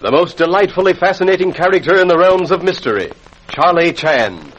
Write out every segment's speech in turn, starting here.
the most delightfully fascinating character in the realms of mystery, Charlie Chan.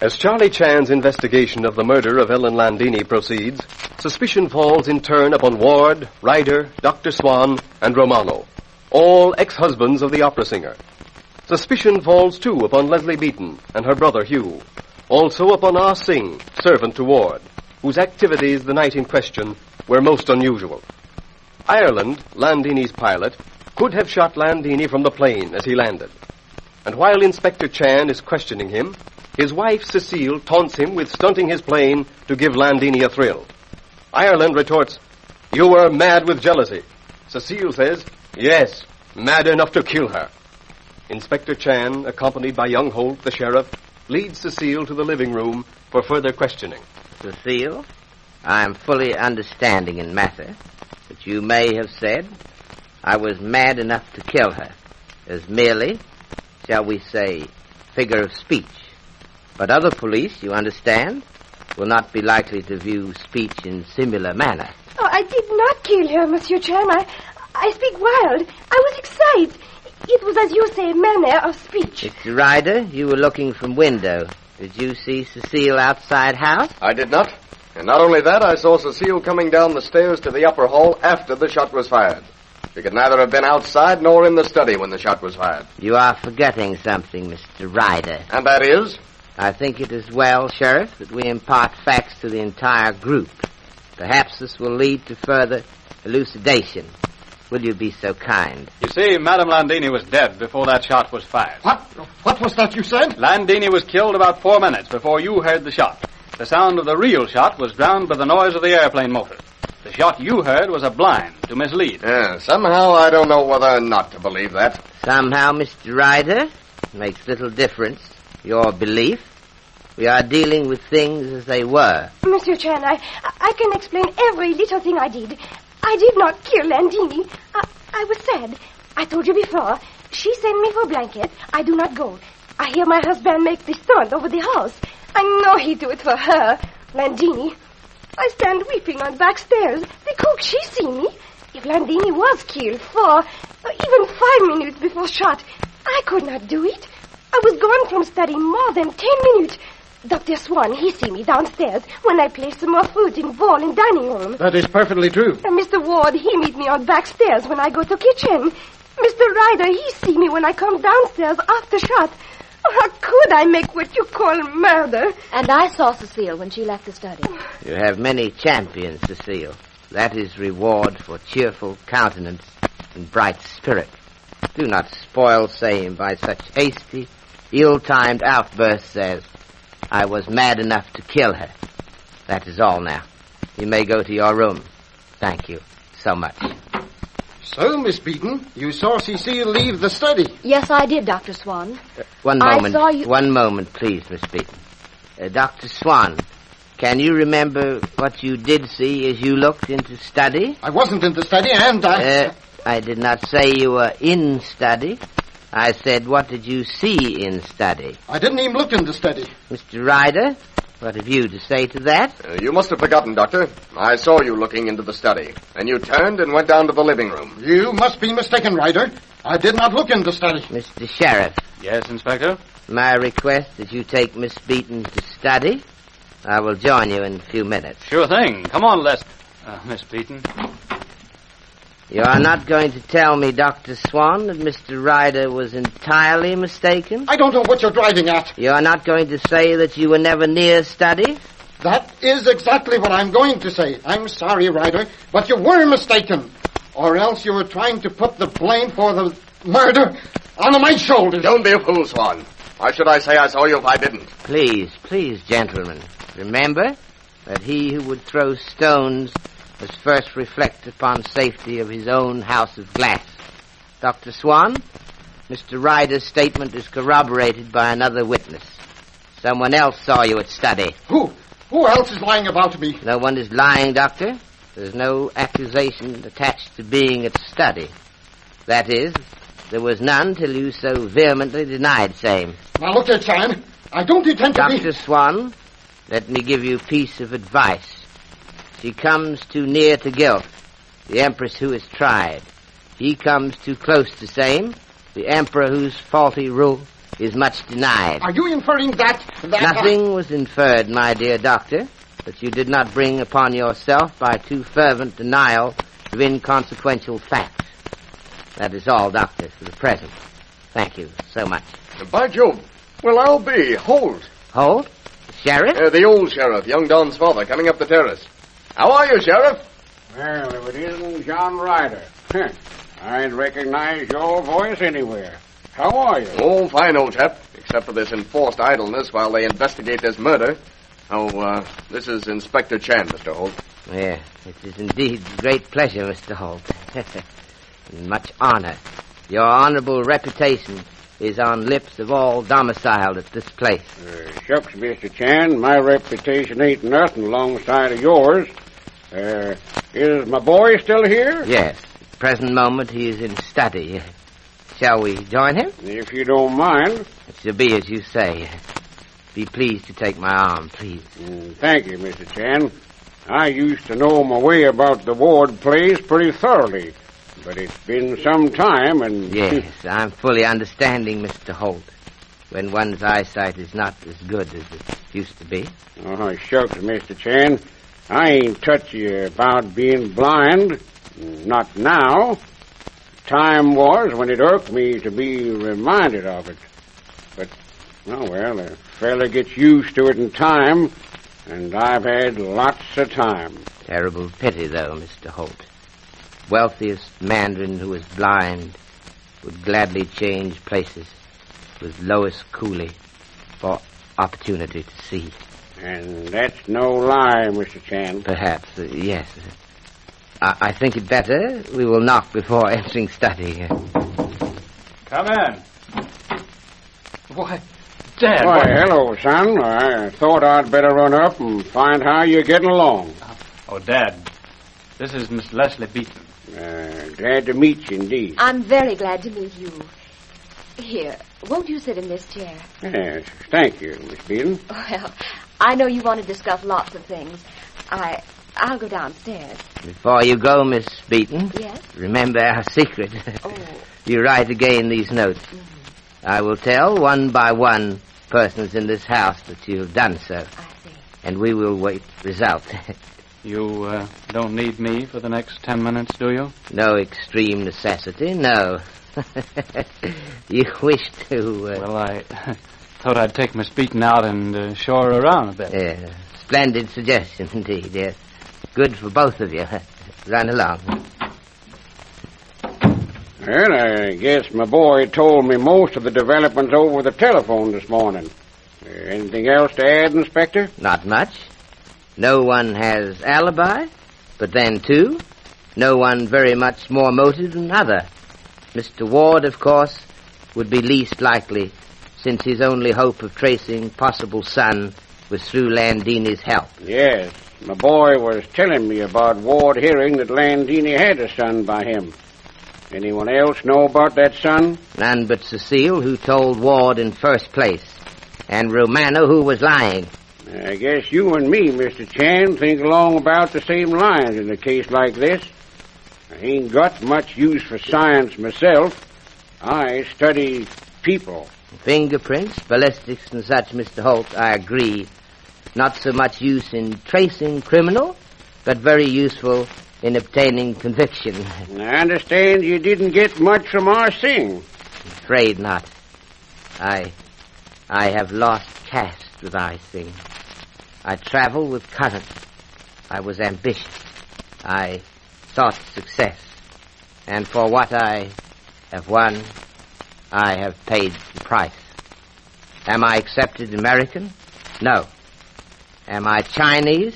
As Charlie Chan's investigation of the murder of Ellen Landini proceeds, suspicion falls in turn upon Ward, Ryder, Dr. Swan, and Romano, all ex-husbands of the opera singer. Suspicion falls, too, upon Leslie Beaton and her brother Hugh, also upon Ah Sing, servant to Ward, whose activities the night in question were most unusual. Ireland, Landini's pilot, could have shot Landini from the plane as he landed. And while Inspector Chan is questioning him, his wife, Cecile, taunts him with stunting his plane to give Landini a thrill. Ireland retorts, "You were mad with jealousy." Cecile says, "Yes, mad enough to kill her." Inspector Chan, accompanied by young Holt, the sheriff, leads Cecile to the living room for further questioning. Cecile, I am fully understanding in matter that you may have said I was mad enough to kill her as merely, shall we say, figure of speech. But other police, you understand, will not be likely to view speech in similar manner. Oh, I did not kill her, Monsieur Chan. I speak wild. I was excited. It was, as you say, manner of speech. Mr. Ryder, you were looking from window. Did you see Cecile outside house? I did not. And not only that, I saw Cecile coming down the stairs to the upper hall after the shot was fired. She could neither have been outside nor in the study when the shot was fired. You are forgetting something, Mr. Ryder. And that is? I think it is well, Sheriff, that we impart facts to the entire group. Perhaps this will lead to further elucidation. Will you be so kind? You see, Madame Landini was dead before that shot was fired. What? What was that you said? Landini was killed about 4 minutes before you heard the shot. The sound of the real shot was drowned by the noise of the airplane motor. The shot you heard was a blind to mislead. Yeah, somehow I don't know whether or not to believe that. Somehow, Mr. Ryder, it makes little difference. Your belief. We are dealing with things as they were. Monsieur Chan, I can explain every little thing I did. I did not kill Landini. I was sad. I told you before. She sent me for a blanket. I do not go. I hear my husband make the stunt over the house. I know he do it for her, Landini. I stand weeping on back stairs. The cook, she see me. If Landini was killed 4 or even 5 minutes before shot, I could not do it. I was gone from study more than 10 minutes. Dr. Swan, he see me downstairs when I placed some more food in bowl in dining room. That is perfectly true. And Mr. Ward, he meet me on back stairs when I go to kitchen. Mr. Ryder, he see me when I come downstairs after shot. How could I make what you call murder? And I saw Cecile when she left the study. You have many champions, Cecile. That is reward for cheerful countenance and bright spirit. Do not spoil same by such hasty, ill-timed outbursts as, "I was mad enough to kill her." That is all now. You may go to your room. Thank you so much. So, Miss Beaton, you saw Cecile leave the study. Yes, I did, Dr. Swan. One moment. I saw you... One moment, please, Miss Beaton. Dr. Swan, can you remember what you did see as you looked into study? I wasn't in the study, and I did not say you were in study. I said, what did you see in study? I didn't even look in the study. Mr. Ryder, what have you to say to that? You must have forgotten, Doctor. I saw you looking into the study, and you turned and went down to the living room. You must be mistaken, Ryder. I did not look in the study. Mr. Sheriff. Yes, Inspector? My request that you take Miss Beaton to study. I will join you in a few minutes. Sure thing. Come on, Les. Miss Beaton. You are not going to tell me, Dr. Swan, that Mr. Ryder was entirely mistaken? I don't know what you're driving at. You are not going to say that you were never near study? That is exactly what I'm going to say. I'm sorry, Ryder, but you were mistaken. Or else you were trying to put the blame for the murder on my shoulders. Don't be a fool, Swan. Why should I say I saw you if I didn't? Please, gentlemen, remember that he who would throw stones must first reflect upon safety of his own house of glass. Dr. Swan, Mr. Ryder's statement is corroborated by another witness. Someone else saw you at study. Who? Who else is lying about me? No one is lying, Doctor. There's no accusation attached to being at study. That is, there was none till you so vehemently denied same. Now look here, Chan. I don't intend to be... Dr. Swan, let me give you a piece of advice. She comes too near to guilt, the empress who is tried. He comes too close to same, the emperor whose faulty rule is much denied. Are you inferring that... Nothing was inferred, my dear doctor, that you did not bring upon yourself by too fervent denial of inconsequential facts. That is all, Doctor, for the present. Thank you so much. By Jove. Well, I'll be. Holt. Holt? Sheriff? The old sheriff, young Don's father, coming up the terrace. How are you, Sheriff? Well, if it isn't John Ryder. I'd recognize your voice anywhere. How are you? Oh, fine, old chap. Except for this enforced idleness while they investigate this murder. Oh, this is Inspector Chan, Mr. Holt. Yeah, it is indeed a great pleasure, Mr. Holt. And much honor. Your honorable reputation is on lips of all domiciled at this place. Shucks, Mr. Chan, my reputation ain't nothing alongside of yours. Is my boy still here? Yes. At the present moment, he is in study. Shall we join him? If you don't mind. It shall be as you say. Be pleased to take my arm, please. Thank you, Mr. Chan. I used to know my way about the Ward place pretty thoroughly. But it's been some time, and... Yes, I'm fully understanding, Mr. Holt. When one's eyesight is not as good as it used to be. Oh, shucks, Mr. Chan. I ain't touchy about being blind. Not now. Time was when it irked me to be reminded of it. But, oh, well, a fella gets used to it in time, and I've had lots of time. Terrible pity, though, Mr. Holt. Wealthiest mandarin who is blind would gladly change places with Lois Cooley for opportunity to see. And that's no lie, Mr. Chan. Perhaps, yes. I think it better we will knock before entering study. Come in. Why, Dad. Why, hello, son. I thought I'd better run up and find how you're getting along. Oh, Dad, this is Miss Leslie Beaton. Glad to meet you, indeed. I'm very glad to meet you. Here, won't you sit in this chair? Yes, thank you, Miss Beaton. Well, I know you want to discuss lots of things. I'll go downstairs. Before you go, Miss Beaton. Yes? Remember our secret. Oh. You write again these notes. Mm-hmm. I will tell one by one persons in this house that you have done so. I see. And we will wait result. You don't need me for the next 10 minutes, do you? No extreme necessity, no. You wish to... Well, I thought I'd take Miss Beaton out and show her around a bit. Yeah, splendid suggestion, indeed, yes. Good for both of you. Run along. Well, I guess my boy told me most of the developments over the telephone this morning. Anything else to add, Inspector? Not much. No one has alibi, but then, too, no one very much more motive than other. Mr. Ward, of course, would be least likely, since his only hope of tracing possible son was through Landini's help. Yes, my boy was telling me about Ward hearing that Landini had a son by him. Anyone else know about that son? None but Cecile, who told Ward in first place, and Romano, who was lying. I guess you and me, Mr. Chan, think along about the same lines in a case like this. I ain't got much use for science myself. I study people. Fingerprints, ballistics, and such, Mr. Holt, I agree. Not so much use in tracing criminal but very useful in obtaining conviction. I understand you didn't get much from our Sing. Afraid not. I have lost caste with I Sing. I travel with current. I was ambitious. I sought success. And for what I have won, I have paid the price. Am I accepted American? No. Am I Chinese?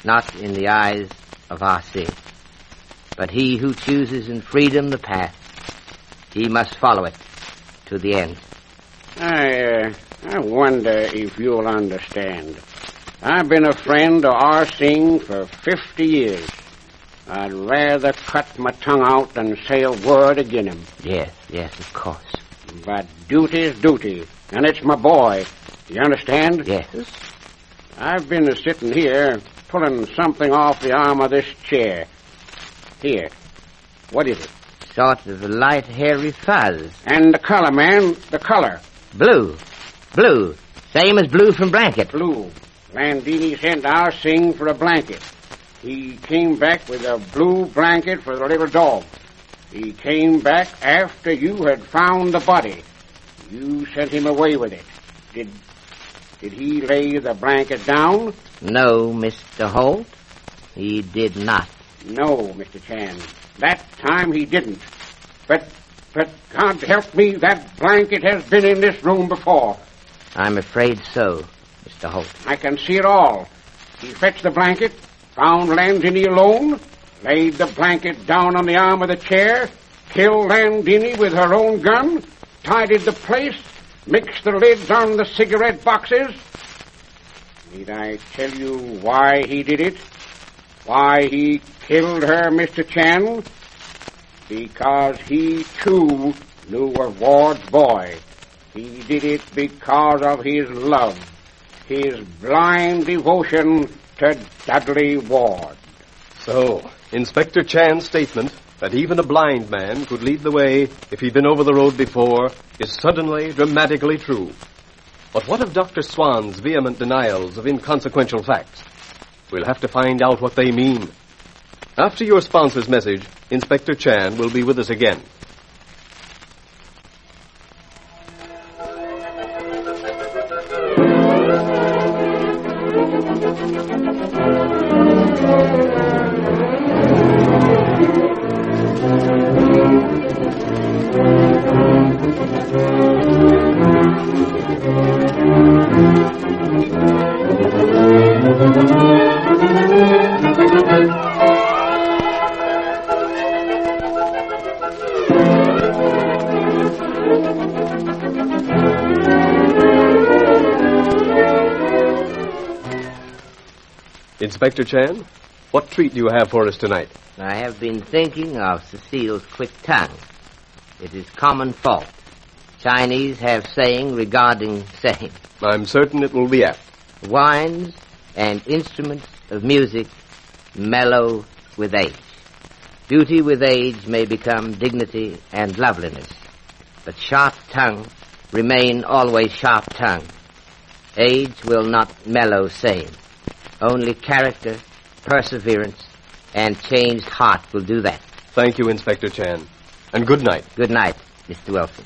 Not in the eyes of Ah Sing. But he who chooses in freedom the path, he must follow it to the end. I wonder if you'll understand. I've been a friend of Ah Sing for 50 years. I'd rather cut my tongue out than say a word agin him. Yes, of course. But duty's duty, and it's my boy. You understand? Yes. I've been sitting here pulling something off the arm of this chair. Here. What is it? Sort of a light, hairy fuzz. And the color, man, the color. Blue. Blue. Same as blue from blanket. Blue. Landini sent our Sing for a blanket. He came back with a blue blanket for the little dog. He came back after you had found the body. You sent him away with it. Did he lay the blanket down? No, Mr. Holt. He did not. No, Mr. Chan. That time he didn't. But God help me, that blanket has been in this room before. I'm afraid so, Mr. Holt. I can see it all. He fetched the blanket, found Landini alone, laid the blanket down on the arm of the chair, killed Landini with her own gun, tidied the place, mixed the lids on the cigarette boxes. Need I tell you why he did it? Why he killed her, Mr. Chan? Because he, too, knew of Ward's boy. He did it because of his love, his blind devotion to Dudley Ward. So, Inspector Chan's statement that even a blind man could lead the way if he'd been over the road before is suddenly, dramatically true. But what of Dr. Swan's vehement denials of inconsequential facts? We'll have to find out what they mean. After your sponsor's message, Inspector Chan will be with us again. Inspector Chan, what treat do you have for us tonight? I have been thinking of Cecile's quick tongue. It is common fault. Chinese have saying regarding saying. I'm certain it will be apt. Wines and instruments of music mellow with age. Beauty with age may become dignity and loveliness, but sharp tongue remain always sharp tongue. Age will not mellow same. Only character, perseverance, and changed heart will do that. Thank you, Inspector Chan. And good night. Good night, Mr. Wilson.